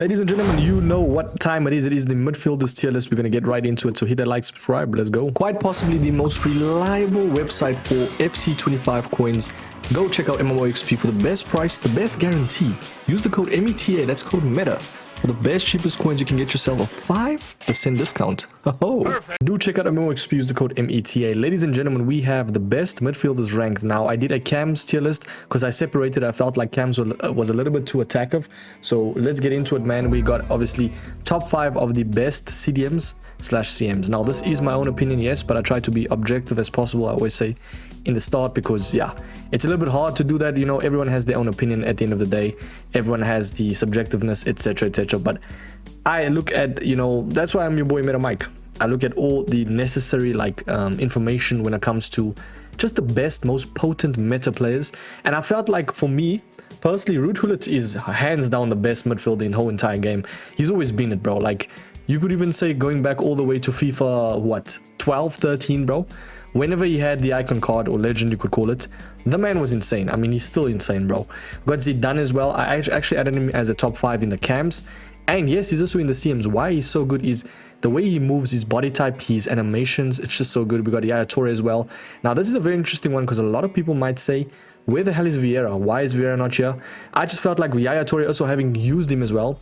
Ladies and gentlemen, you know what time it is. It is the Midfielders tier list. We're going to get right into it. So hit that like, subscribe. Let's go. Quite possibly the most reliable website for FC25 coins. Go check out MMOXP for the best price, the best guarantee. Use the code META, that's code META. For the best, cheapest coins, you can get yourself a 5% discount. Oh, do check out MMOXP, use the code META. Ladies and gentlemen, we have the best midfielders ranked. Now, I did a Cams tier list because I separated. I felt like Cams was a little bit too attackive. So let's get into it, man. We got obviously top 5 of the best CDMs/CMs. Now, this is my own opinion, yes, but I try to be objective as possible. I always say in the start because, yeah, it's a little bit hard to do that. You know, everyone has their own opinion at the end of the day. Everyone has the subjectiveness, etc., etc. But I look at, you know, that's why I'm your boy MetaMike. I look at all the necessary information when it comes to just the best, most potent meta players. And I felt like for me personally, Ruud Gullit is hands down the best midfielder in the whole entire game. He's always been it, bro. Like, you could even say going back all the way to FIFA, what, 12, 13, bro? Whenever he had the icon card or legend, you could call it, the man was insane. I mean, he's still insane, bro. Got Zidane as well. I actually added him as a top 5 in the cams. And yes, he's also in the CMs. Why he's so good is the way he moves, his body type, his animations. It's just so good. We got Yaya Toure as well. Now, this is a very interesting one because a lot of people might say, where the hell is Vieira? Why is Vieira not here? I just felt like Yaya Toure, also having used him as well,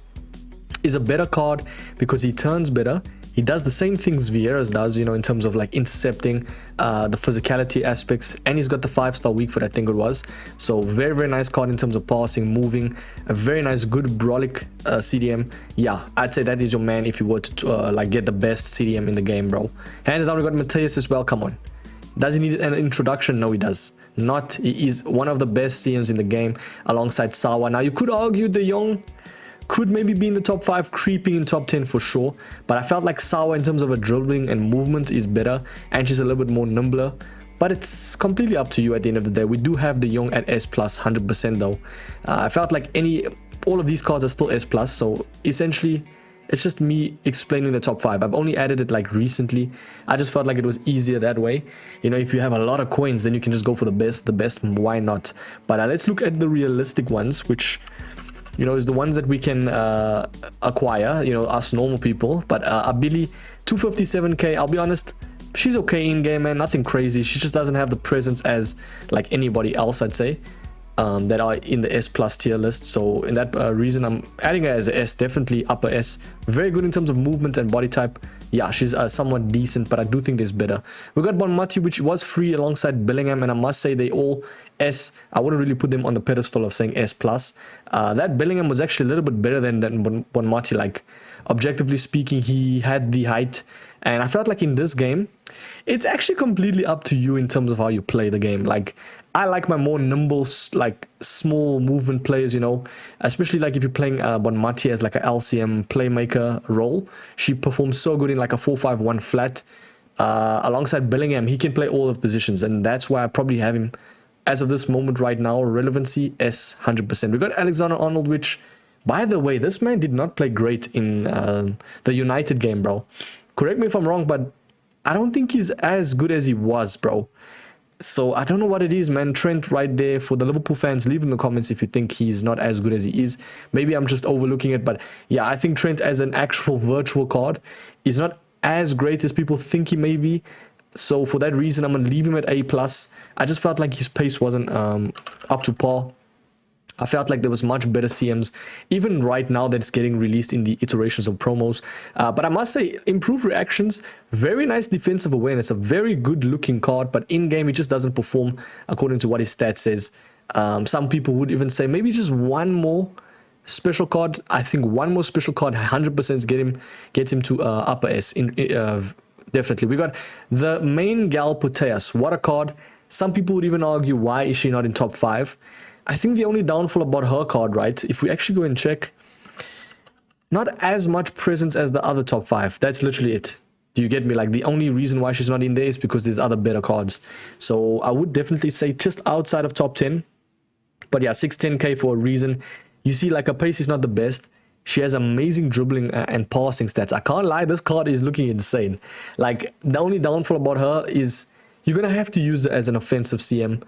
is a better card because he turns better. He does the same things Vieira's does, you know, in terms of like intercepting, the physicality aspects, and he's got the 5-star weak foot, I think it was. So very, very nice card in terms of passing, moving, a very nice, good brolic CDM. Yeah, I'd say that is your man if you were to like get the best CDM in the game, bro. Hands down, we got Mateus as well. Come on. Does he need an introduction? No, he does not. He is one of the best CMs in the game alongside Sawa. Now, you could argue De Jong could maybe be in the top 5, creeping in top 10 for sure, but I felt like Sawa in terms of a dribbling and movement is better, and she's a little bit more nimbler. But it's completely up to you at the end of the day. We do have De Jong at S+, 100% though. I felt like all of these cards are still S+, so essentially it's just me explaining the top 5. I've only added it like recently. I just felt like it was easier that way. You know, if you have a lot of coins, then you can just go for the best, why not? But let's look at the realistic ones, which, you know, is the ones that we can acquire, you know, us normal people. But Abili, 257k, I'll be honest, she's okay in game, man, nothing crazy. She just doesn't have the presence as like anybody else, I'd say, that are in the S+ tier list. So in that reason, I'm adding her as a S, definitely upper S. Very good in terms of movement and body type. Yeah, she's somewhat decent, but I do think there's better. We got Bonmati, which was free alongside Bellingham, and I must say they all S. I wouldn't really put them on the pedestal of saying S+. That Bellingham was actually a little bit better than Bonmati. Like, objectively speaking, he had the height, and I felt like in this game, it's actually completely up to you in terms of how you play the game. Like, I like my more nimble, like small movement players, you know, especially like if you're playing Bonmati as like a LCM playmaker role. She performs so good in like a 4-5-1 flat. Alongside Bellingham, he can play all of positions, and that's why I probably have him as of this moment right now. Relevancy S 100%. We got Alexander-Arnold, which, by the way, this man did not play great in the United game, bro. Correct me if I'm wrong, but I don't think he's as good as he was, bro. So I don't know what it is, man. Trent right there. For the Liverpool fans, leave in the comments if you think he's not as good as he is. Maybe I'm just overlooking it, but yeah, I think Trent as an actual virtual card is not as great as people think he may be. So for that reason, I'm going to leave him at A+. I just felt like his pace wasn't up to par. I felt like there was much better CMs, even right now that's getting released in the iterations of promos. But I must say, improved reactions, very nice defensive awareness, a very good looking card, but in-game it just doesn't perform according to what his stats says. Some people would even say maybe just one more special card. I think one more special card 100% gets him to upper S. Definitely. We got the main gal Puteas. What a card. Some people would even argue, why is she not in top 5? I think the only downfall about her card, right, if we actually go and check, not as much presence as the other top 5. That's literally it. Do you get me? Like, the only reason why she's not in there is because there's other better cards. So I would definitely say just outside of top 10. But yeah, 610k for a reason. You see, like, her pace is not the best. She has amazing dribbling and passing stats. I can't lie, this card is looking insane. Like, the only downfall about her is you're going to have to use it as an offensive CM.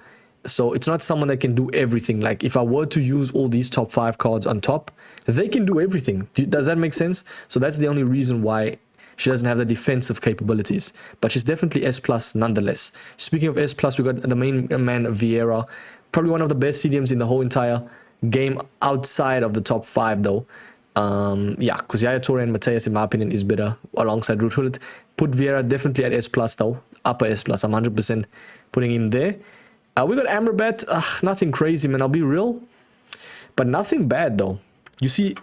So it's not someone that can do everything. Like if I were to use all these top 5 cards on top, they can do everything. Does that make sense? So that's the only reason why she doesn't have the defensive capabilities. But she's definitely S plus nonetheless. Speaking of S plus, we got the main man Vieira, probably one of the best CDMs in the whole entire game outside of the top 5 though. Yeah, because Yaya Toure and Mateus, in my opinion, is better alongside Ruud Gullit. Put Vieira definitely at S plus though, upper S plus. I'm 100% putting him there. We got Amrabat, nothing crazy, man. I'll be real, but nothing bad though. You see,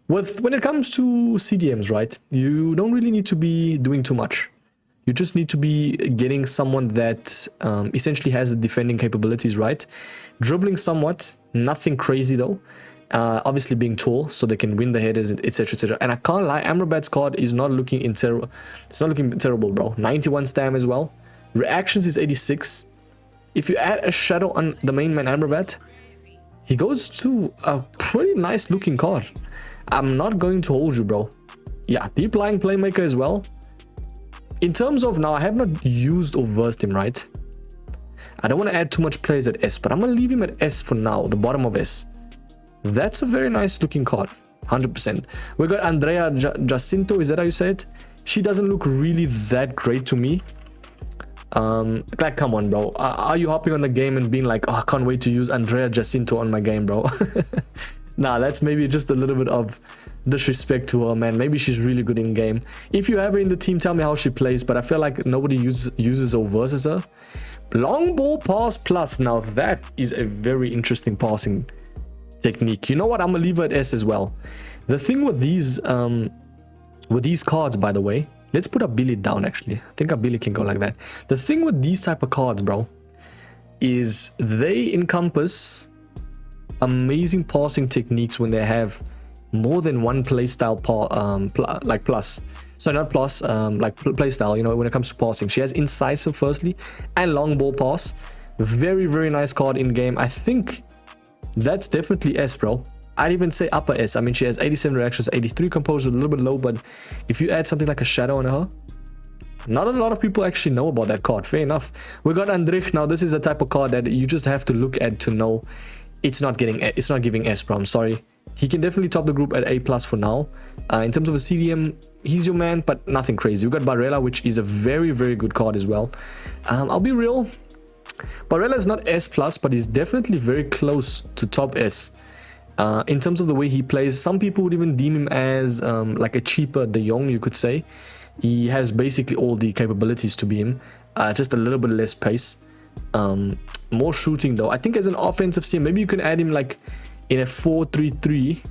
when it comes to CDMs, right? You don't really need to be doing too much. You just need to be getting someone that essentially has the defending capabilities, right? Dribbling somewhat, nothing crazy though. Obviously being tall, so they can win the headers, etc., etc. And I can't lie, Amrabat's card is not looking terrible. It's not looking terrible, bro. 91 stam as well. Reactions is 86. If you add a shadow on the main man Amrabat, he goes to a pretty nice looking card. I'm not going to hold you, bro. Yeah, deep lying playmaker as well. In terms of now, I have not used or versed him, right? I don't want to add too much players at S, but I'm going to leave him at S for now, the bottom of S. That's a very nice looking card, 100%. We got Andrea Jacinto, is that how you say it? She doesn't look really that great to me. Like, come on, bro. Are you hopping on the game and being like, oh, I can't wait to use Andrea Jacinto on my game, bro? Nah, that's maybe just a little bit of disrespect to her, man. Maybe she's really good in game. If you have her in the team, tell me how she plays, but I feel like nobody uses or versus her. Long ball pass plus. Now that is a very interesting passing technique. You know what? I'm gonna leave her at S as well. The thing with these cards, by the way, let's put Billy down. Actually, I think Billy can go like that. The thing with these type of cards, bro, is they encompass amazing passing techniques when they have more than one playstyle like plus. So not plus, like playstyle, you know, when it comes to passing. She has incisive firstly and long ball pass. Very, very nice card in game. I think that's definitely S, bro. I'd even say upper S. I mean, she has 87 reactions, 83 composure, a little bit low, but if you add something like a shadow on her, not a lot of people actually know about that card. Fair enough. We got Andrich. Now, this is a type of card that you just have to look at to know it's not giving S, bro. I'm sorry. He can definitely top the group at A plus for now. In terms of a CDM, he's your man, but nothing crazy. We got Barella, which is a very, very good card as well. I'll be real. Barella is not S plus, but he's definitely very close to top S. In terms of the way he plays, some people would even deem him as like a cheaper De Jong, you could say. He has basically all the capabilities to be him, just a little bit less pace. More shooting though. I think as an offensive CM, maybe you can add him like in a 4-3-3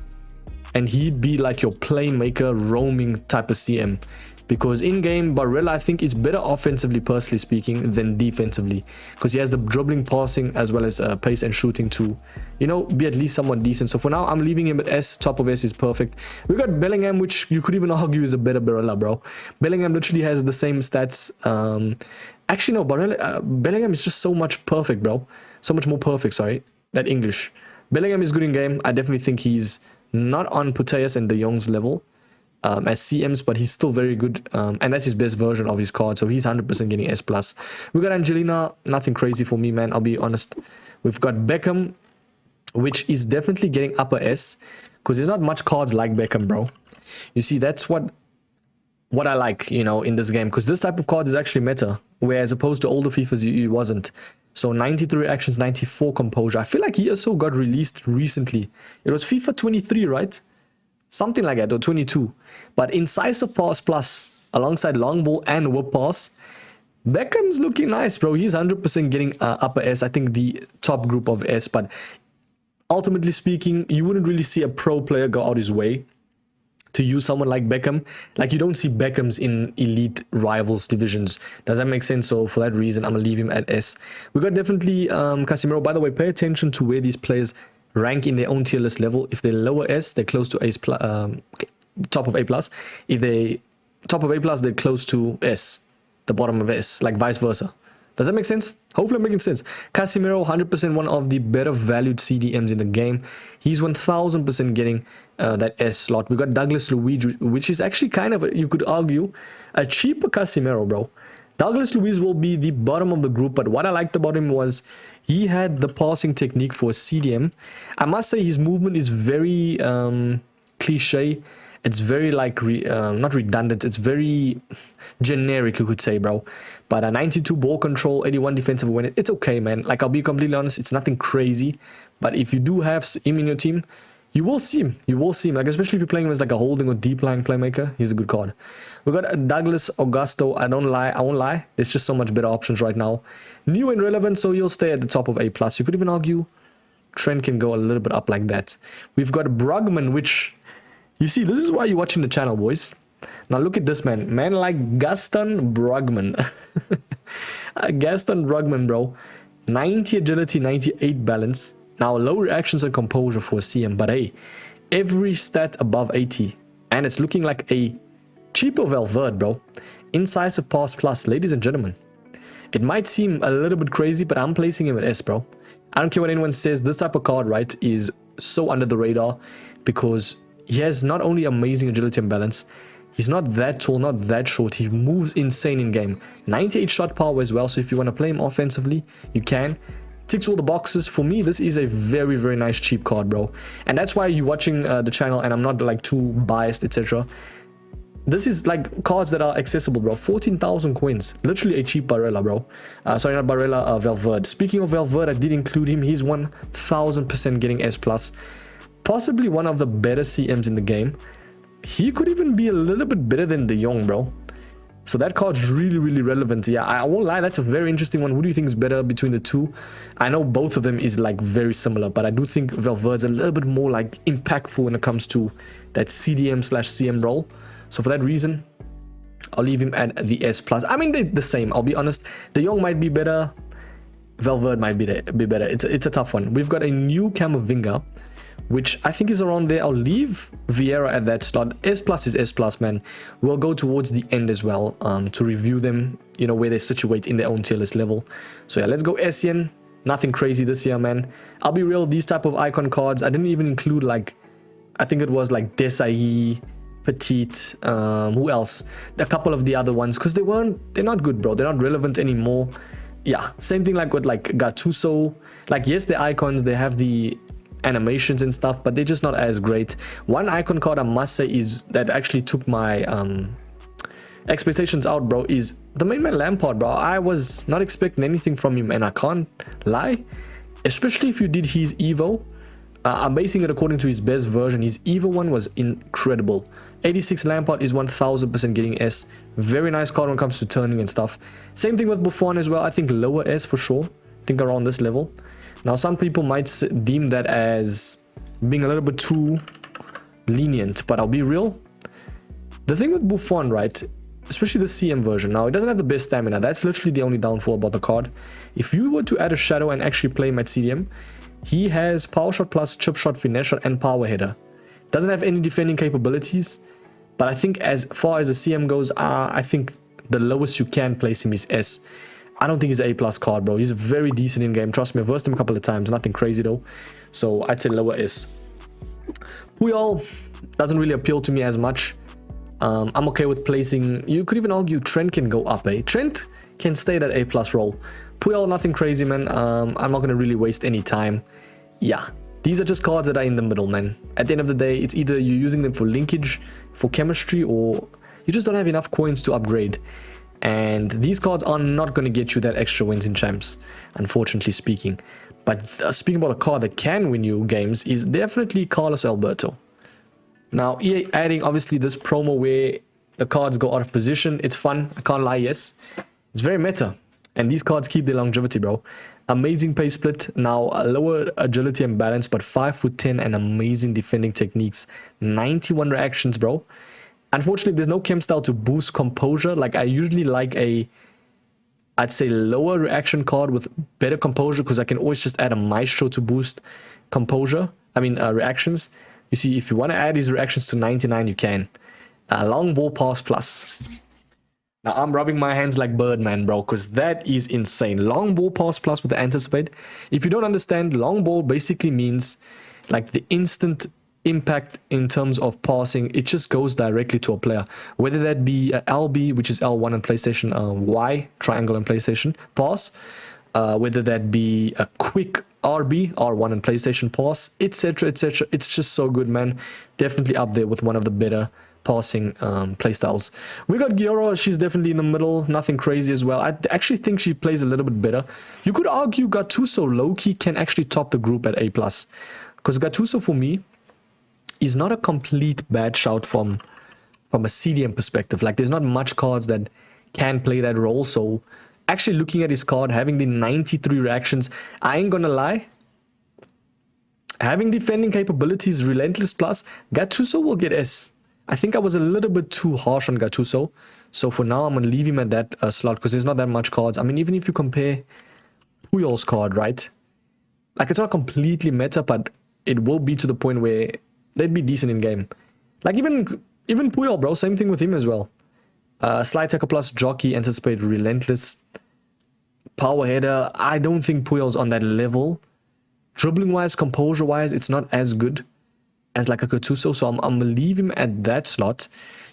and he'd be like your playmaker roaming type of CM. Because in-game, Barella, I think, is better offensively, personally speaking, than defensively. Because he has the dribbling, passing, as well as pace and shooting to, you know, be at least somewhat decent. So for now, I'm leaving him at S. Top of S is perfect. We got Bellingham, which you could even argue is a better Barella, bro. Bellingham literally has the same stats. Actually, no, Bellingham is just so much perfect, bro. So much more perfect, sorry. That English. Bellingham is good in game. I definitely think he's not on Puteas and De Jong's level as CMs, but he's still very good, and that's his best version of his card, so he's 100% getting S plus. We got Angelina, nothing crazy for me, man, I'll be honest. We've got Beckham, which is definitely getting upper S, because there's not much cards like Beckham, bro. You see, that's what I like, you know, in this game, because this type of card is actually meta, whereas opposed to older FIFAs, it wasn't. So 93 actions, 94 composure. I feel like he also got released recently. It was FIFA 23, right? Something like that, or 22. But incisive pass plus, alongside long ball and whip pass, Beckham's looking nice, bro. He's 100% getting upper S. I think the top group of S. But ultimately speaking, you wouldn't really see a pro player go out his way to use someone like Beckham. Like, you don't see Beckhams in elite rivals divisions. Does that make sense? So for that reason, I'm gonna leave him at S. We got definitely Casemiro. By the way, pay attention to where these players rank in their own tier list level. If they're lower S, they're close to top of A plus. If they top of A plus, they're close to S, the bottom of S, like vice versa. Does that make sense? Hopefully I'm making sense. Casemiro, 100% one of the better valued CDMs in the game. He's 1000% getting that S slot. We got Douglas Luiz, which is actually kind of, you could argue, a cheaper Casemiro, bro. Douglas Luiz will be the bottom of the group, but what I liked about him was he had the passing technique for CDM. I must say his movement is very cliche. It's very like not redundant, it's very generic, you could say, bro. But a 92 ball control, 81 defensive awareness, it's okay, man. Like, I'll be completely honest, it's nothing crazy. But if you do have him in your team, you will see him. You will see him. Like, especially if you're playing him as like a holding or deep lying playmaker, he's a good card. We've got Douglas Augusto. I won't lie. There's just so much better options right now. New and relevant, so you'll stay at the top of A+. You could even argue Trent can go a little bit up like that. We've got Brugman, which... You see, this is why you're watching the channel, boys. Now look at this, man. Man like Gaston Brugman. Gaston Brugman, bro. 90 agility, 98 balance. Now, low reactions and composure for CM. But hey, every stat above 80. And it's looking like a cheaper Valverde, bro. Incisive pass plus, ladies and gentlemen. It might seem a little bit crazy, but I'm placing him at S, bro. I don't care what anyone says. This type of card, right, is so under the radar because... He has not only amazing agility and balance, he's not that tall, not that short. He moves insane in game. 98 shot power as well, so if you want to play him offensively, you can. Ticks all the boxes. For me, this is a very, very nice cheap card, bro. And that's why you're watching the channel, and I'm not like too biased, etc. This is like cards that are accessible, bro. 14,000 coins. Literally a cheap Barella, bro. Sorry, not Barella, Valverde. Speaking of Valverde, I did include him. He's 1000% getting S+. Possibly one of the better CMs in the game. He could even be a little bit better than De Jong, bro. So that card's really, really relevant. Yeah, I won't lie, that's a very interesting one. Who do you think is better between the two? I know both of them is like very similar, but I do think Valverde's a little bit more like impactful when it comes to that CDM/CM role. So for that reason, I'll leave him at the S+. I mean, they're the same, I'll be honest. De Jong might be better. Valverde might be better. It's a tough one. We've got a new Camavinga, which I think is around there. I'll leave Vieira at that slot. S+ is S+, man. We'll go towards the end as well to review them, you know, where they situate in their own tier list level. So yeah, let's go Essien. Nothing crazy this year, man. I'll be real, these type of icon cards, I didn't even include like, I think it was like Desai, Petit, who else? A couple of the other ones, because they're not good, bro. They're not relevant anymore. Yeah, same thing like with like Gattuso. Like, yes, the icons, they have the animations and stuff, but they're just not as great. One icon card I must say is that actually took my expectations out, bro, is the main man Lampard, bro. I was not expecting anything from him, and I can't lie, especially if you did his Evo. I'm basing it according to his best version. His Evo one was incredible. 86 Lampard is 1000% getting S. Very nice card when it comes to turning and stuff. Same thing with Buffon as well. I think lower S for sure. I think around this level. Now, some people might deem that as being a little bit too lenient, but I'll be real. The thing with Buffon, right, especially the CM version, now it doesn't have the best stamina. That's literally the only downfall about the card. If you were to add a shadow and actually play him at CDM, he has power shot plus chip shot, finesse shot, and power header. Doesn't have any defending capabilities, but I think as far as the CM goes, I think the lowest you can place him is S. I don't think he's an A+ card, bro. He's very decent in game. Trust me, I've versed him a couple of times. Nothing crazy though. So I'd say lower S. Puyol doesn't really appeal to me as much. I'm okay with placing... You could even argue Trent can go up, eh? Trent can stay that A+ role. Puyol, nothing crazy, man. I'm not going to really waste any time. Yeah, these are just cards that are in the middle, man. At the end of the day, it's either you're using them for linkage, for chemistry, or you just don't have enough coins to upgrade. And these cards are not going to get you that extra wins in champs, unfortunately speaking. But speaking about a card that can win you games is definitely Carlos Alberto. Now, EA adding obviously this promo where the cards go out of position. It's fun, I can't lie, yes. It's very meta. And these cards keep their longevity, bro. Amazing pace split. Now, a lower agility and balance, but 5'10" and amazing defending techniques. 91 reactions, bro. Unfortunately, there's no chem style to boost composure. Like, I usually like I'd say lower reaction card with better composure, because I can always just add a maestro to boost composure. I mean, reactions. You see, if you want to add these reactions to 99, you can. Long ball pass plus. Now, I'm rubbing my hands like Birdman, bro, because that is insane. Long ball pass plus with the anticipate. If you don't understand, long ball basically means like the instant impact in terms of passing, it just goes directly to a player. Whether that be a LB, which is L1 on PlayStation, Y, triangle on PlayStation, pass. Whether that be a quick RB, R1 on PlayStation pass, etc, etc. It's just so good, man. Definitely up there with one of the better passing playstyles. We got Giora. She's definitely in the middle. Nothing crazy as well. I actually think she plays a little bit better. You could argue Gattuso low-key can actually top the group at A+. Because Gattuso, for me, is not a complete bad shout from a CDM perspective. Like, there's not much cards that can play that role. So, actually looking at his card, having the 93 reactions, I ain't gonna lie. Having defending capabilities, Relentless plus, Gattuso will get S. I think I was a little bit too harsh on Gattuso. So for now, I'm going to leave him at that slot because there's not that much cards. I mean, even if you compare Puyol's card, right? Like, it's not completely meta, but it will be to the point where they'd be decent in game. Like, even Puyol, bro, same thing with him as well. Slide Tackle plus, Jockey, Anticipate, Relentless, Power Header. I don't think Puyol's on that level. Dribbling-wise, composure-wise, it's not as good as like a Gattuso, so I'm going to leave him at that slot.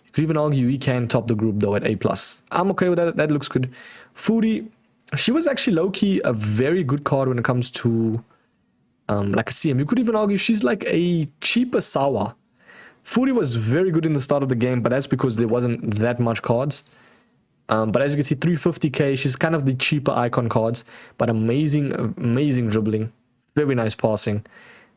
You could even argue he can top the group though at A+. I'm okay with that. That looks good. Foodie, she was actually low-key a very good card when it comes to like a CM. You could even argue she's like a cheaper Sawa. Foodie was very good in the start of the game, but that's because there wasn't that much cards. But as you can see, 350k, she's kind of the cheaper icon cards, but amazing dribbling. Very nice passing.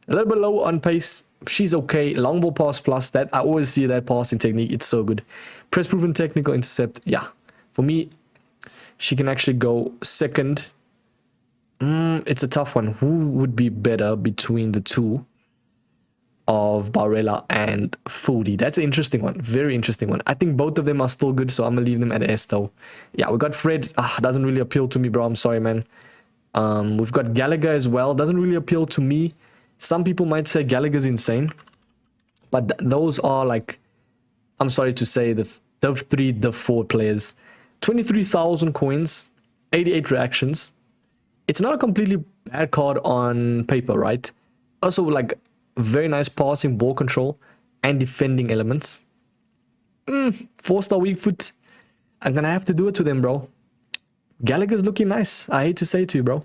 A little bit low on pace. She's okay. Long ball pass plus. That I always see that passing technique. It's so good. Press proven technical intercept. Yeah. For me, she can actually go second. It's a tough one. Who would be better between the two of Barella and Foodie? That's an interesting one. Very interesting one. I think both of them are still good, so I'm going to leave them at S though. Yeah, we got Fred. Doesn't really appeal to me, bro. I'm sorry, man. We've got Gallagher as well. Doesn't really appeal to me. Some people might say Gallagher's insane, but those are like, I'm sorry to say, the Div 3, Div 4 players. 23,000 coins, 88 reactions. It's not a completely bad card on paper, right? Also, like, very nice passing, ball control, and defending elements. 4-star weak foot. I'm gonna have to do it to them, bro. Gallagher's looking nice. I hate to say it to you, bro.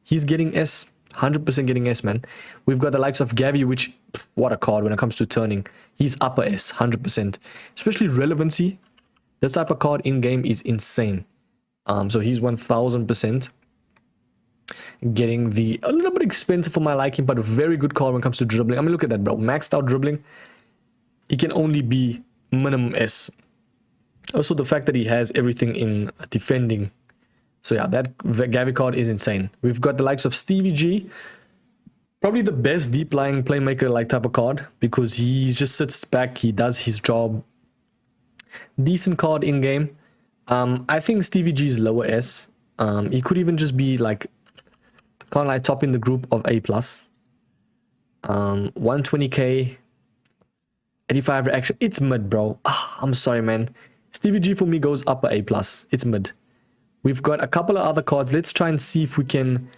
He's getting S. 100% getting S, man. We've got the likes of Gavi, which, what a card when it comes to turning. He's upper S, 100%. Especially relevancy. This type of card in-game is insane. So he's 1000%. Getting a little bit expensive for my liking, but a very good card when it comes to dribbling. I mean, look at that, bro. Maxed out dribbling. He can only be minimum S. Also, the fact that he has everything in defending. So yeah, that Gavi card is insane. We've got the likes of Stevie G. Probably the best deep lying playmaker like type of card because he just sits back, he does his job. Decent card in game. I think Stevie G is lower S. He could even just be like kind of like top in the group of A+. 120k, 85 reaction. It's mid, bro. I'm sorry, man. Stevie G for me goes upper A+. It's mid. We've got a couple of other cards. Let's try and see if we can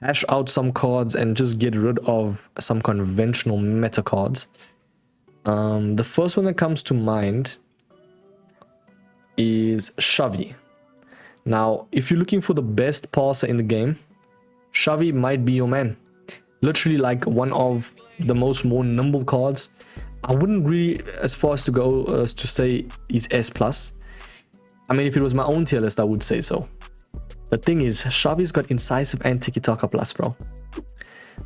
hash out some cards and just get rid of some conventional meta cards. The first one that comes to mind is Xavi. Now, if you're looking for the best passer in the game, Xavi might be your man. Literally like one of the more nimble cards. I wouldn't really as far as to go to say he's S+. I mean, if it was my own tier list, I would say so. The thing is, Xavi's got Incisive and Tiki-Taka Plus, bro.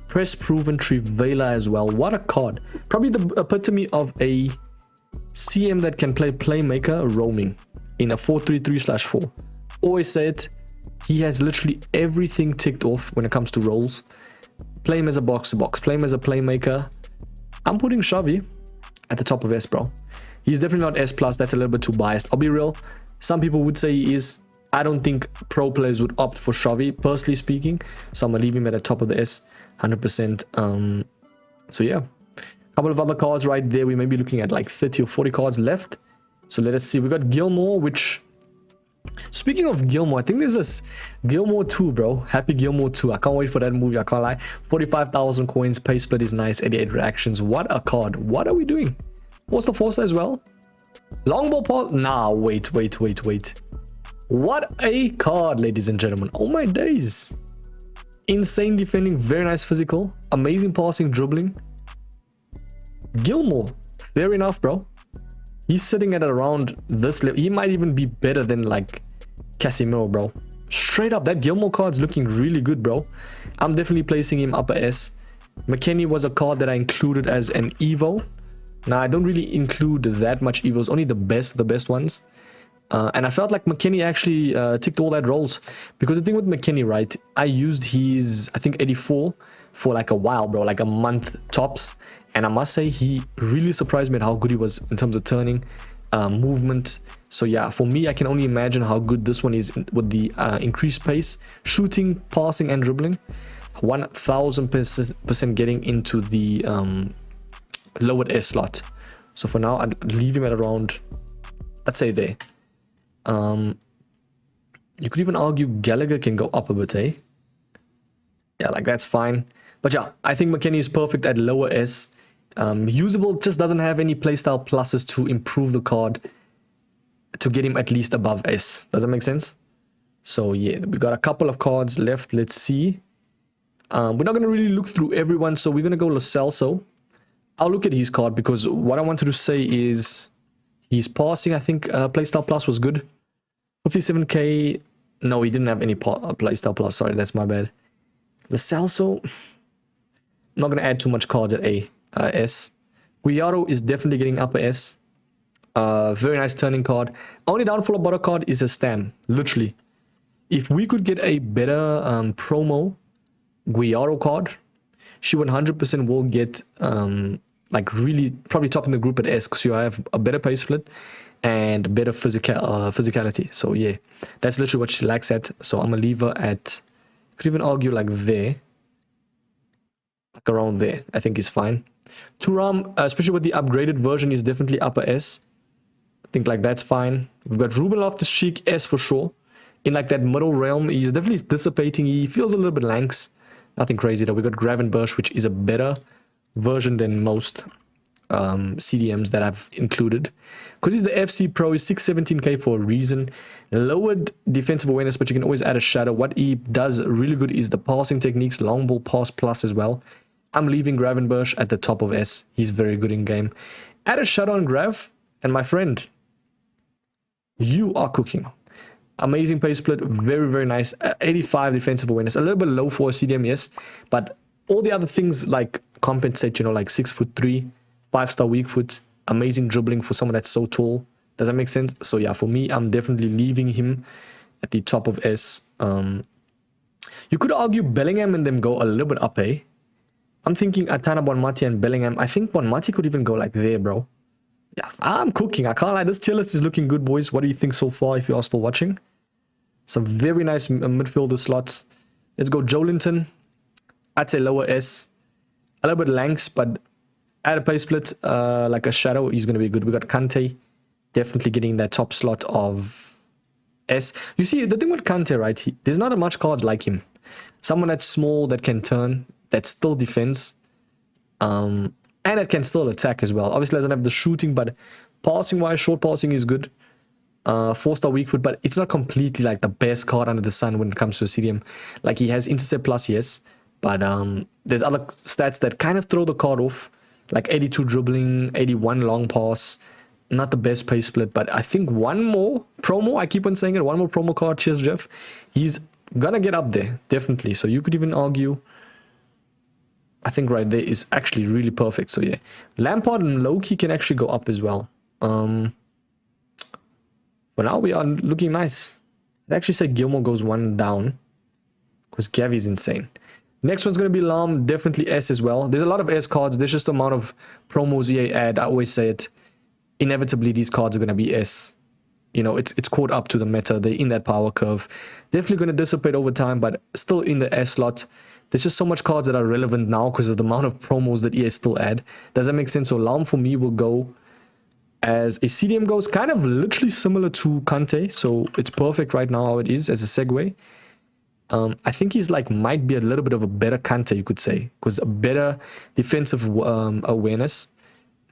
Press Proven Trivela as well. What a card. Probably the epitome of a CM that can play Playmaker roaming in a 4-3-3/4. Always say it. He has literally everything ticked off when it comes to roles. Play him as a box-to-box. Play him as a Playmaker. I'm putting Xavi at the top of S, bro. He's definitely not S+. That's a little bit too biased. I'll be real. Some people would say he is. I don't think pro players would opt for Xavi, personally speaking. So I'm going to leave him at the top of the S, 100%. So yeah, a couple of other cards right there. We may be looking at like 30 or 40 cards left. So let us see. We got Gilmore, which Speaking of Gilmore, I think this is Gilmore 2, bro. Happy Gilmore 2. I can't wait for that movie. I can't lie. 45,000 coins. Pay split is nice. 88 reactions. What a card. What are we doing? What's the Forster as well? Longbow pass. Nah, wait. What a card, ladies and gentlemen. Oh my days. Insane defending. Very nice physical. Amazing passing, dribbling. Gilmore. Fair enough, bro. He's sitting at around this level. He might even be better than like Casemiro, bro. Straight up, that Gilmore card's looking really good, bro. I'm definitely placing him upper S. McKennie was a card that I included as an Evo. Now, I don't really include that much Evos, only the best ones. And I felt like McKennie actually ticked all that roles. Because the thing with McKennie, right, I used his, I think, 84 for like a while, bro, like a month tops. And I must say, he really surprised me at how good he was in terms of turning, movement. So yeah, for me, I can only imagine how good this one is with the increased pace, shooting, passing, and dribbling. 1000% getting into the lowered S slot. So for now, I'd leave him at around, let's say there. You could even argue Gallagher can go up a bit, eh? Yeah, like that's fine. But yeah, I think McKennie is perfect at lower S. Usable, just doesn't have any playstyle pluses to improve the card to get him at least above S. Does that make sense? So yeah, we got a couple of cards left. Let's see. We're not going to really look through everyone, so we're going to go Lo Celso. I'll look at his card because what I wanted to say is he's passing. I think playstyle plus was good. 57k. No, he didn't have any playstyle plus. Sorry, that's my bad. Lo Celso. I'm not going to add too much cards at A. S. Guiaro is definitely getting upper S. Very nice turning card. Only downfall about a card is a Stam. Literally. If we could get a better promo Guiaro card, she 100% will get like really probably top in the group at S because you have a better pace split and better physicality. So yeah, that's literally what she lacks at. So I'm gonna leave her at, could even argue like there, like around there. I think is fine. Thuram, especially with the upgraded version, is definitely upper S. I think like that's fine. We've got Ruben Loftus-Cheek S for sure. In like that middle realm, he's definitely dissipating. He feels a little bit lanks. Nothing crazy though. We got Gravenberch, which is a better version than most CDMs that I've included. Because he's the FC Pro, he's 617k for a reason. Lowered defensive awareness, but you can always add a shadow. What he does really good is the passing techniques, long ball pass plus as well. I'm leaving Gravenberch at the top of S. He's very good in game. Add a shadow on Grav, and my friend, you are cooking. Amazing pace split, very, very nice. 85 defensive awareness, a little bit low for a CDM, yes. But all the other things like compensate, you know, like 6'3", 5-star weak foot, amazing dribbling for someone that's so tall. Does that make sense? So yeah, for me, I'm definitely leaving him at the top of S. You could argue Bellingham and them go a little bit up, eh? I'm thinking Atana, Bonmati, and Bellingham. I think Bonmati could even go like there, bro. Yeah, I'm cooking. I can't lie. This tier list is looking good, boys. What do you think so far if you are still watching? Some very nice midfielder slots. Let's go Joelinton. I'd say lower S. A little bit lanks, but add a play split like a shadow. He's going to be good. We got Kante. Definitely getting that top slot of S. You see, the thing with Kante, right? There's not much cards like him. Someone that's small, that can turn, that still defends. And it can still attack as well. Obviously, doesn't have the shooting, but passing-wise, short passing is good. 4-star weak foot, but it's not completely like the best card under the sun when it comes to a CDM. Like he has intercept plus, yes, but there's other stats that kind of throw the card off, like 82 dribbling, 81 long pass. Not the best pace split, but I think one more promo, I keep on saying it, one more promo card, cheers Jeff, he's gonna get up there, definitely. So you could even argue, I think right there is actually really perfect. So yeah, Lampard and Loki can actually go up as well. For now, we are looking nice. I'd actually say Gilmore goes one down because Gavi's insane. Next one's going to be Lam, definitely S as well. There's a lot of S cards. There's just the amount of promos EA add. I always say it. Inevitably, these cards are going to be S. You know, it's caught up to the meta. They're in that power curve. Definitely going to dissipate over time, but still in the S slot. There's just so much cards that are relevant now because of the amount of promos that EA still add. Does that make sense? So Lam for me will go as a CDM goes, kind of literally similar to Kante, so it's perfect right now how it is as a segue. I think he's like might be a little bit of a better Kante, you could say, because a better defensive awareness,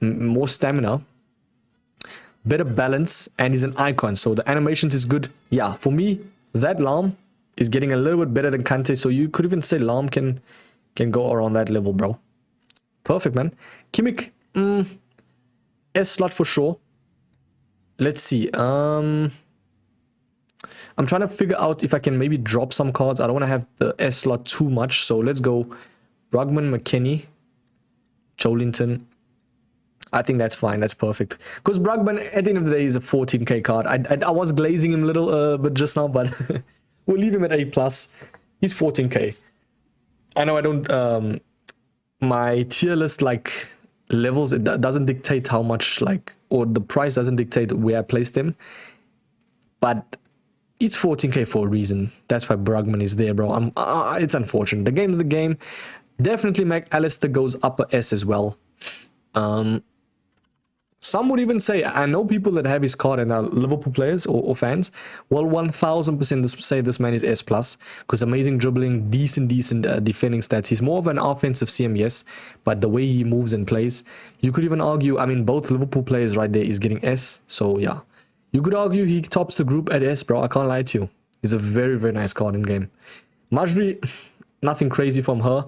more stamina, better balance, and he's an icon, so the animations is good. Yeah, for me, that Lahm is getting a little bit better than Kante, so you could even say Lahm can go around that level, bro. Perfect, man. Kimmich, S slot for sure. Let's see. I'm trying to figure out if I can maybe drop some cards. I don't want to have the S slot too much, so let's go Brugman, McKennie, Joelinton. I think that's fine. That's perfect. Because Brugman, at the end of the day, is a 14k card. I was glazing him a little bit just now, but we'll leave him at A+. He's 14k. I know I don't... my tier list, like, levels, it doesn't dictate how much, like... Or the price doesn't dictate where I place them. But it's 14k for a reason. That's why Brugman is there, bro. It's unfortunate. The game's the game. Definitely McAllister goes upper S as well. Some would even say, I know people that have his card and are Liverpool players or fans, well, 1000% say this man is S+, because amazing dribbling, decent defending stats. He's more of an offensive CM, yes, but the way he moves and plays, you could even argue, I mean, both Liverpool players right there is getting S, so yeah. You could argue he tops the group at S, bro, I can't lie to you. He's a very, very nice card in game. Majri, nothing crazy from her.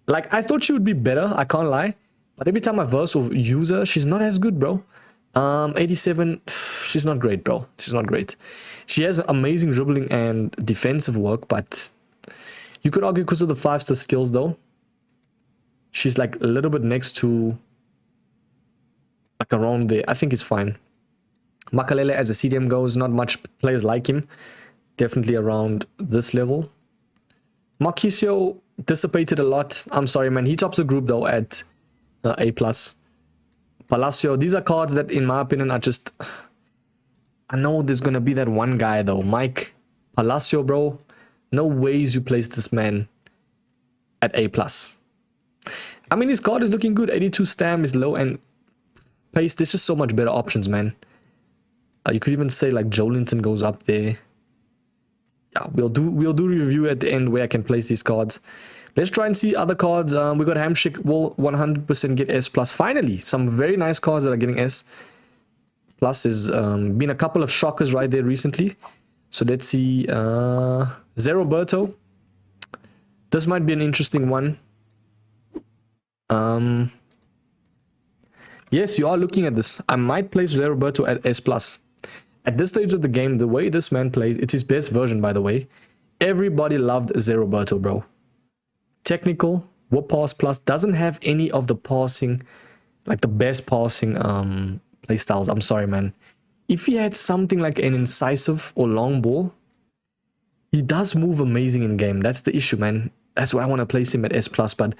Like, I thought she would be better, I can't lie. But every time I verse or use her, she's not as good, bro. 87, she's not great, bro. She's not great. She has amazing dribbling and defensive work, but you could argue because of the 5-star skills, though. She's like a little bit next to, like around there. I think it's fine. Makalele as a CDM goes, not much players like him. Definitely around this level. Marquisio dissipated a lot. I'm sorry, man. He tops the group, though, at... A+. Palacio, these are cards that in my opinion are just, I know there's gonna be that one guy though, Mike Palacio, bro, no ways you place this man at A+. I mean, his card is looking good. 82 stam is low and pace, there's just so much better options, man. You could even say like Joelinton goes up there. Yeah, we'll do review at the end where I can place these cards. Let's try and see other cards. We got Hamshik will 100% get S+. Finally, some very nice cards that are getting S+. Has been a couple of shockers right there recently. So let's see. Zeroberto. This might be an interesting one. Yes, you are looking at this. I might place Zeroberto at S+. At this stage of the game, the way this man plays, it's his best version, by the way. Everybody loved Zeroberto, bro. Technical, Whoop Pass Plus, doesn't have any of the passing, like the best passing play styles. I'm sorry, man. If he had something like an incisive or long ball, he does move amazing in game. That's the issue, man. That's why I want to place him at S+, but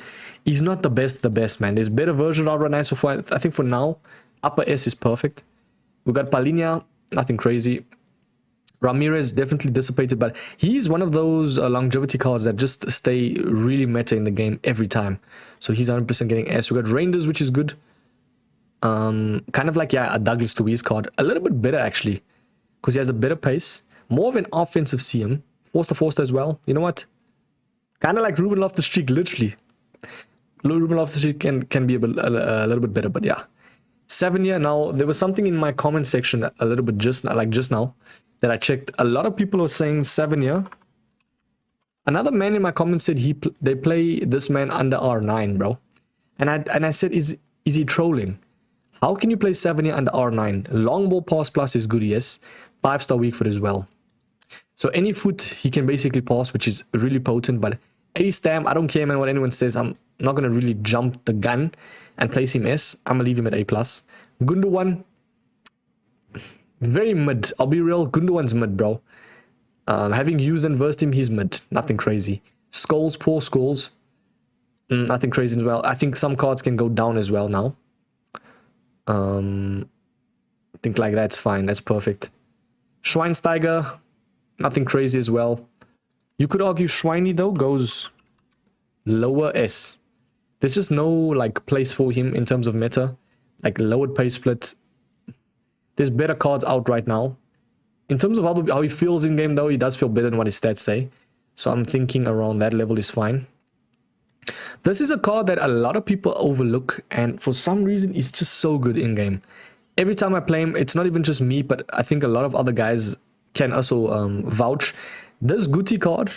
he's not the best, man. There's better version out right now, so far, I think for now, upper S is perfect. We got Palinha, nothing crazy. Ramirez definitely dissipated, but he's one of those longevity cards that just stay really meta in the game every time. So he's 100% getting S. We got Reinders, which is good. Kind of like, yeah, a Douglas Luiz card. A little bit better, actually, because he has a better pace. More of an offensive CM. Forster as well. You know what? Kind of like Ruben Loftus-Cheek, literally. Ruben Loftus-Cheek can be a little bit better, but yeah. 7 year. Now, there was something in my comment section a little bit just now that I checked. A lot of people are saying 7 year. Another man in my comments said they play this man under R9, bro. And I said, is he trolling? How can you play 7 year under R9? Long ball pass plus is good, yes. 5-star weak foot as well. So any foot he can basically pass, which is really potent. But 80 stam, I don't care, man, what anyone says. I'm not going to really jump the gun and place him S. I'm going to leave him at A+. Gundogan, very mid. I'll be real, Gundogan's mid, bro. Having used and versed him, he's mid. Nothing crazy. Scholes, poor Scholes. Nothing crazy as well. I think some cards can go down as well now. I think like that's fine. That's perfect. Schweinsteiger, nothing crazy as well. You could argue Schweini, though, goes lower S. There's just no like place for him in terms of meta. Like lowered pace split. There's better cards out right now. In terms of how he feels in game, though, he does feel better than what his stats say. So I'm thinking around that level is fine. This is a card that a lot of people overlook, and for some reason, it's just so good in game. Every time I play him, it's not even just me, but I think a lot of other guys can also vouch. This Guti card,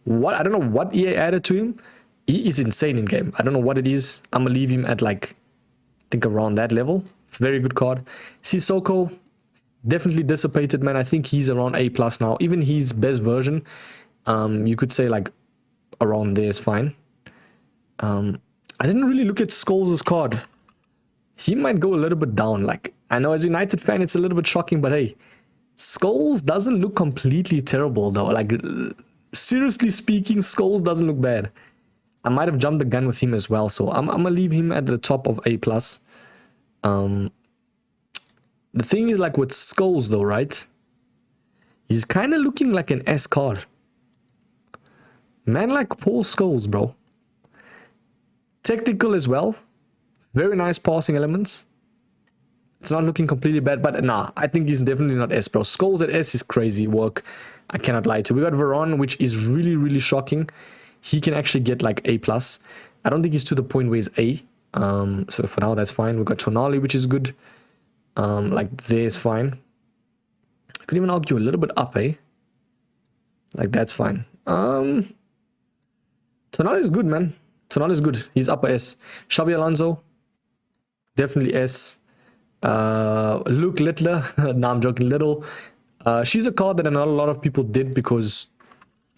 I don't know what EA added to him. He is insane in game. I don't know what it is. I'm gonna leave him at like, I think around that level. Very good card. Sissoko, definitely dissipated, man. I think he's around A+ now. Even his best version, you could say like around there is fine. I didn't really look at Scholes' card. He might go a little bit down. Like, I know as a United fan, it's a little bit shocking, but hey, Scholes doesn't look completely terrible though. Like, seriously speaking, Scholes doesn't look bad. I might have jumped the gun with him as well, so I'm gonna leave him at the top of A+. The thing is, like with Scholes though, right? He's kind of looking like an S card. Man, like Paul Scholes, bro. Technical as well. Very nice passing elements. It's not looking completely bad, but nah, I think he's definitely not S, bro. Scholes at S is crazy work. I cannot lie to you. We got Veron, which is really, really shocking. He can actually get like A+. I don't think he's to the point where he's A. So for now, that's fine. We got Tonali, which is good. Like there's fine. I could even argue a little bit up, eh? Like that's fine. Tonali is good, man. Tonali is good. He's upper S. Xabi Alonso, definitely S. Luke Littler, nah, I'm joking. Little. She's a card that not a lot of people did because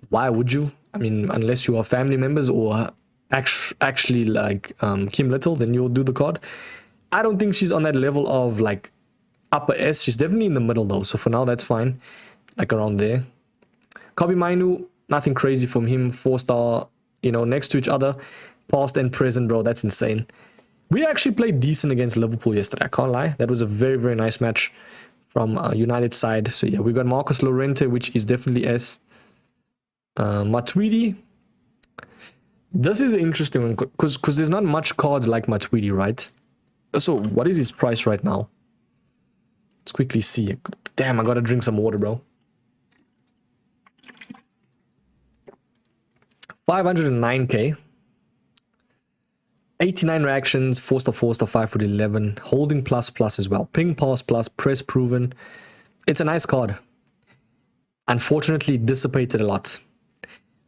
why would you? I mean, unless you are family members or actually like Kim Little, then you'll do the card. I don't think she's on that level of like upper S. She's definitely in the middle though. So for now, that's fine. Like around there. Kobe Mainu, nothing crazy from him. 4-star, you know, next to each other. Past and present, bro. That's insane. We actually played decent against Liverpool yesterday. I can't lie. That was a very, very nice match from United side. So yeah, we got Marcus Llorente, which is definitely S. Matuidi. This is an interesting one because there's not much cards like Matuidi, right? So what is his price right now? Let's quickly see. Damn, I gotta drink some water, bro. 509k. 89 reactions, 4-star, 4-star, 5'11", holding plus as well. Ping pass plus, press proven. It's a nice card. Unfortunately, dissipated a lot.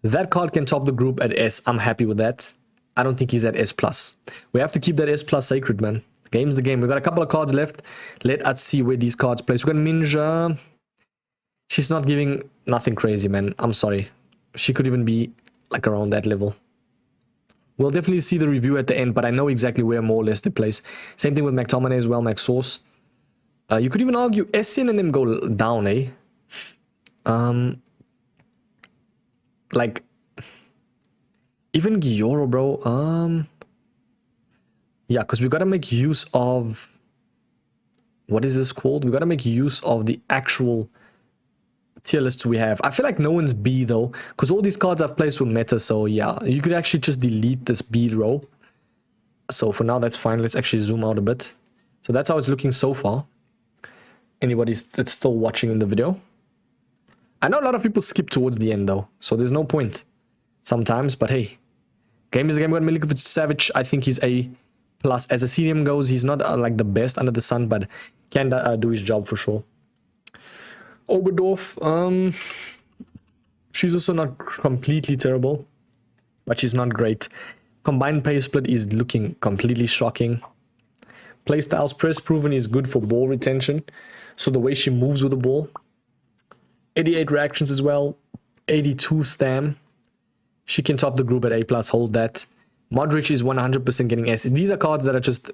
That card can top the group at S. I'm happy with that. I don't think he's at S+. We have to keep that S+ sacred, man. The game's the game. We got a couple of cards left. Let us see where these cards place. We got Minja. She's not giving nothing crazy, man. I'm sorry. She could even be like around that level. We'll definitely see the review at the end, but I know exactly where more or less they place. Same thing with McTominay as well, Max Source. You could even argue Essien and them go down, eh? Like, even Gioro, bro. Yeah, because we got to make use of... What is this called? We got to make use of the actual tier lists we have. I feel like no one's B though, because all these cards I've placed were meta, so yeah, you could actually just delete this B row. So for now, that's fine. Let's actually zoom out a bit. So that's how it's looking so far. Anybody that's still watching in the video. I know a lot of people skip towards the end though, so there's no point sometimes, but hey, game is a game. We got Milinkovic Savic. I think he's A+. As a CDM goes, he's not like the best under the sun, but can do his job for sure. Oberdorf, she's also not completely terrible, but she's not great. Combined pace split is looking completely shocking. Playstyles press proven is good for ball retention, so the way she moves with the ball. 88 reactions as well, 82 stam. She can top the group at A+, hold that. Modric is 100% getting S. These are cards that are just,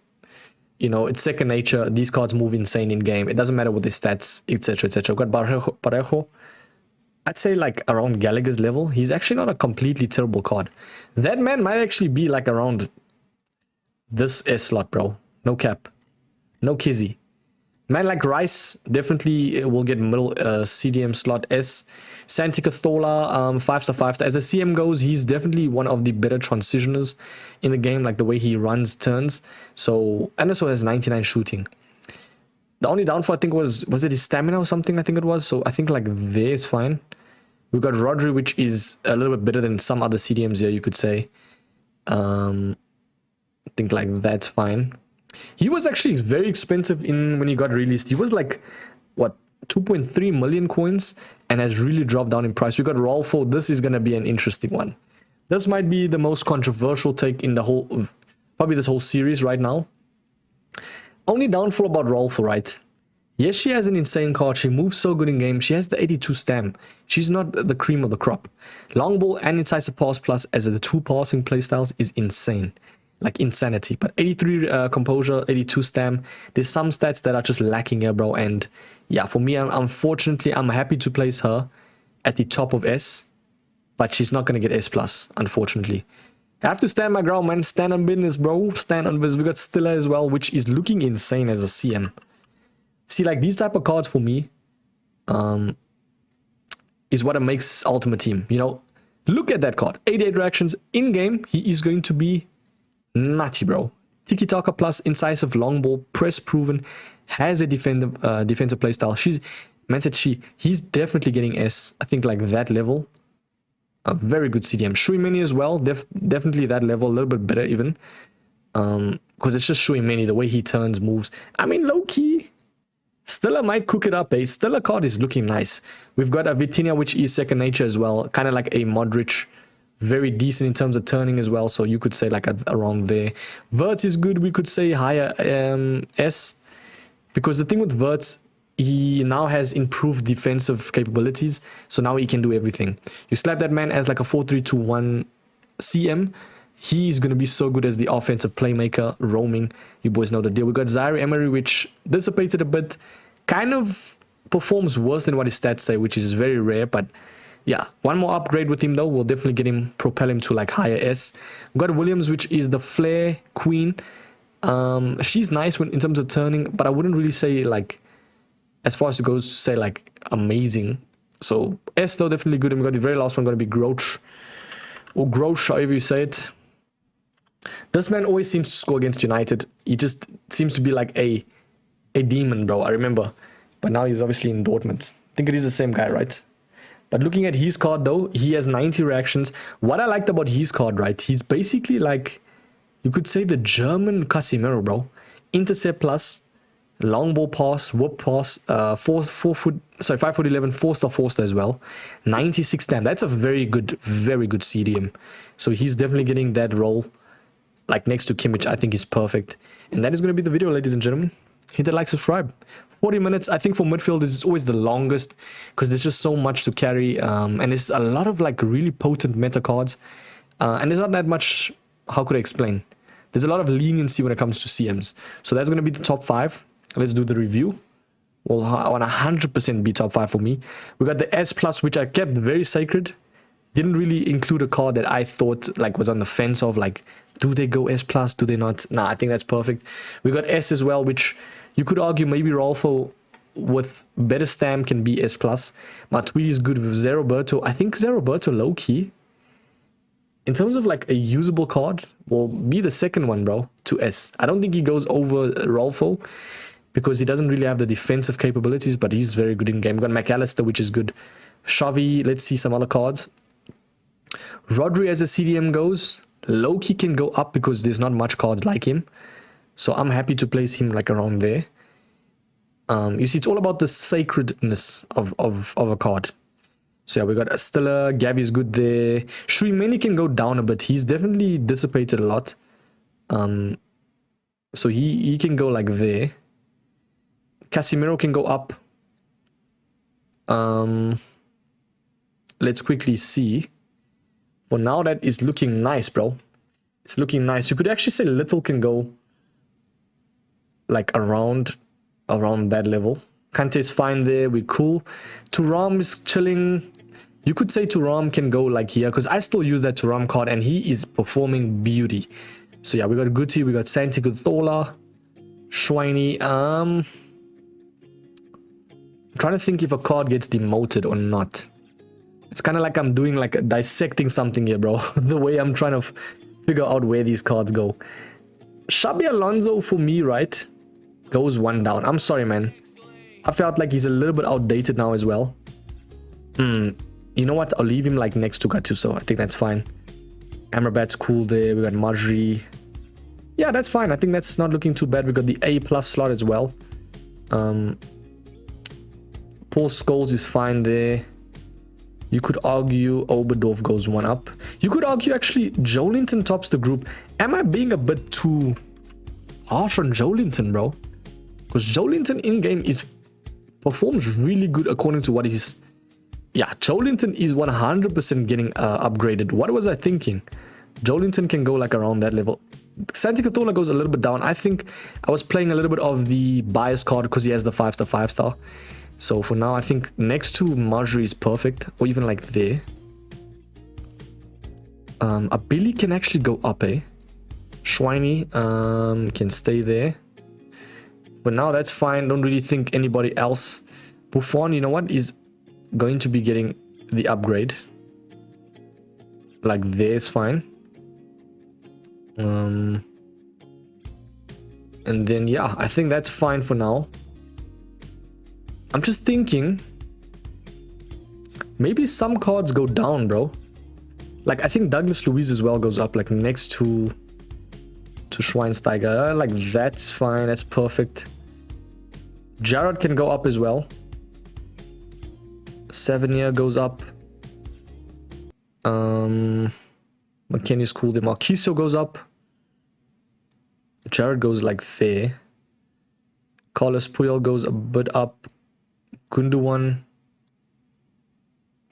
you know, it's second nature. These cards move insane in game. It doesn't matter what their stats, etc., etc. We've got Parejo. I'd say like around Gallagher's level. He's actually not a completely terrible card. That man might actually be like around this S slot, bro. No cap. No kizzy. Man like Rice definitely will get middle CDM slot S. Santi Cazorla, 5-star, 5-star. As a CM goes, he's definitely one of the better transitioners in the game, like the way he runs turns. So, and also has 99 shooting. The only downfall I think was it his stamina or something? I think it was. So I think like there is fine. We got Rodri, which is a little bit better than some other CDMs here, you could say. I think like that's fine. He was actually very expensive when he got released. He was like, what, 2.3 million coins and has really dropped down in price. We got Rolfo. This is going to be an interesting one. This might be the most controversial take in the whole, probably this whole series right now. Only downfall about Rolfo, right? Yes, she has an insane card. She moves so good in game. She has the 82 stam. She's not the cream of the crop. Long ball and incisive pass plus as the 2 passing playstyles is insane. Like insanity. But 83 composure, 82 stam. There's some stats that are just lacking here, bro. And yeah, for me, unfortunately, I'm happy to place her at the top of S. But she's not going to get S+, unfortunately. I have to stand my ground, man. Stand on business, bro. Stand on business. We got Stiller as well, which is looking insane as a CM. See, like these type of cards for me is what makes Ultimate Team. You know, look at that card. 88 reactions in game. He is going to be nutty, bro. Tiki Taka plus incisive long ball, press proven, has a defensive playstyle. He's definitely getting S. I think like that level. A very good CDM. Shuimeni as well. Definitely that level, a little bit better even. Because it's just Shuimeni, the way he turns, moves. I mean, low key. Stella might cook it up, eh? Stella card is looking nice. We've got a Vitinha, which is second nature as well. Kind of like a Modric. Very decent in terms of turning as well. So you could say like around there. Verts is good. We could say higher S. Because the thing with Verts, he now has improved defensive capabilities. So now he can do everything. You slap that man as like a 4-3-2-1 CM. He's going to be so good as the offensive playmaker, roaming. You boys know the deal. We got Zaire Emery, which dissipated a bit. Kind of performs worse than what his stats say, which is very rare. But yeah, one more upgrade with him, though. We'll definitely propel him to like higher S. We got Williams, which is the Flare Queen. She's nice in terms of turning, but I wouldn't really say like, as far as it goes, say like amazing. So S, though, definitely good. And we got the very last one going to be Groach. Or Groach, however you say it. This man always seems to score against United. He just seems to be like a demon, bro. I remember. But now he's obviously in Dortmund. I think it is the same guy, right? But looking at his card, though, he has 90 reactions. What I liked about his card, right? He's basically like, you could say the German Casemiro, bro. Intercept plus, long ball pass, whoop pass, 5 foot 11, 4-star, 4-star as well. 96 stam. That's a very good CDM. So he's definitely getting that role. Like next to Kimmich, I think is perfect. And that is going to be the video, ladies and gentlemen. Hit the like, subscribe. 40 minutes, I think for midfield, this is always the longest because there's just so much to carry. And there's a lot of like really potent meta cards. And there's not that much, how could I explain? There's a lot of leniency when it comes to CMs. So that's going to be the top 5. Let's do the review. Well, I want 100% be top 5 for me. We got the S+, which I kept very sacred. Didn't really include a card that I thought like was on the fence of like, do they go S+, do they not? Nah, I think that's perfect. We got S as well, which you could argue maybe Rolfo with better stam can be S+. Matuidi is good with Zeroberto. I think Zeroberto low-key, in terms of like a usable card, will be the second one, bro, to S. I don't think he goes over Rolfo because he doesn't really have the defensive capabilities, but he's very good in game. We got McAllister, which is good. Xavi, let's see some other cards. Rodri as a CDM goes, low-key can go up because there's not much cards like him. So I'm happy to place him like around there. You see, it's all about the sacredness of a card. So yeah, we got Stella, Gavi's good there. Shuimeni can go down a bit. He's definitely dissipated a lot. So he can go like there. Casemiro can go up. Let's quickly see. For now, that is looking nice, bro. It's looking nice. You could actually say Little can go like around that level. Kante is fine there. We're cool. Thuram is chilling. You could say Thuram can go like here because I still use that Thuram card and he is performing beauty. So yeah, we got Guti, we got Santi Guthola, Schweini. I'm trying to think if a card gets demoted or not. It's kind of like I'm doing like dissecting something here, bro. The way I'm trying to figure out where these cards go. Xabi Alonso for me, right? goes one down. I'm sorry, man. I felt like he's a little bit outdated now as well. You know what? I'll leave him like next to Gattuso. I think that's fine. Amrabat's cool there. We got Majri. Yeah, that's fine. I think that's not looking too bad. We got the A+ slot as well. Paul Scholes is fine there. You could argue Oberdorf goes one up. You could argue actually Joelinton tops the group. Am I being a bit too harsh on Joelinton, bro? Because Joelinton in-game performs really good according to what he's... Yeah, Joelinton is 100% getting upgraded. What was I thinking? Joelinton can go like around that level. Santi Cazorla goes a little bit down. I think I was playing a little bit of the bias card because he has the 5-star, 5-star. So for now, I think next to Marjorie is perfect. Or even like there. A Billy can actually go up, eh? Schweini can stay there. But now that's fine. Don't really think anybody else. Buffon, you know what? Is going to be getting the upgrade. Like there's fine. And then yeah, I think that's fine for now. I'm just thinking maybe some cards go down, bro. Like I think Douglas Luiz as well goes up, like next to Schweinsteiger. Like that's fine, that's perfect. Jarrod can go up as well. 7-year goes up. McKennie's cool. The Marquisio goes up. Jarrod goes like there. Carlos Puyol goes a bit up. Gundogan.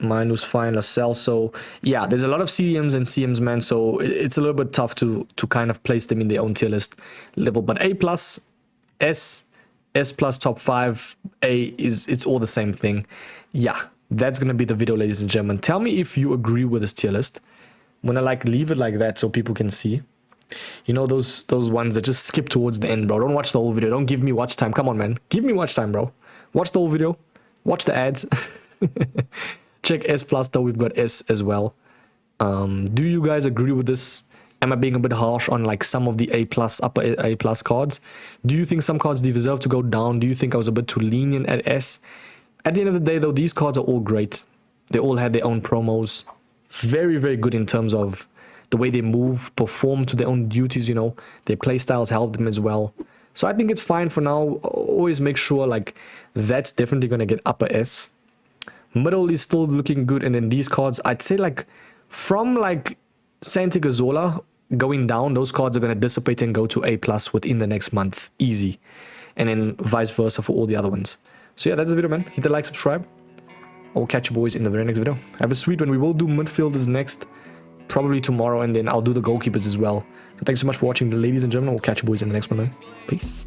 Minu's fine. Celso. Yeah, there's a lot of CDMs and CMs, man. So it's a little bit tough to kind of place them in their own tier list level. But A+, S+, top 5, A it's all the same thing. Yeah, that's gonna be the video, ladies and gentlemen. Tell me if you agree with this tier list. I'm gonna like leave it like that so people can see. You know those ones that just skip towards the end, bro. Don't watch the whole video. Don't give me watch time. Come on, man. Give me watch time, bro. Watch the whole video. Watch the ads. Check S+ though. We've got S as well. Do you guys agree with this? Am I being a bit harsh on like some of the A+, upper A+ cards? Do you think some cards deserve to go down? Do you think I was a bit too lenient at S? At the end of the day though, these cards are all great. They all have their own promos. Very, very good in terms of the way they move, perform to their own duties, you know. Their play styles help them as well. So I think it's fine for now. Always make sure like that's definitely going to get upper S. Middle is still looking good. And then these cards, I'd say like from like Santi Cazorla going down, those cards are going to dissipate and go to A+ within the next month. Easy. And then vice versa for all the other ones. So yeah, that's the video, man. Hit the like, subscribe. I'll catch you boys in the very next video. Have a sweet one. We will do midfielders next, probably tomorrow, and then I'll do the goalkeepers as well. So thanks so much for watching, ladies and gentlemen. We'll catch you boys in the next one, man. Peace.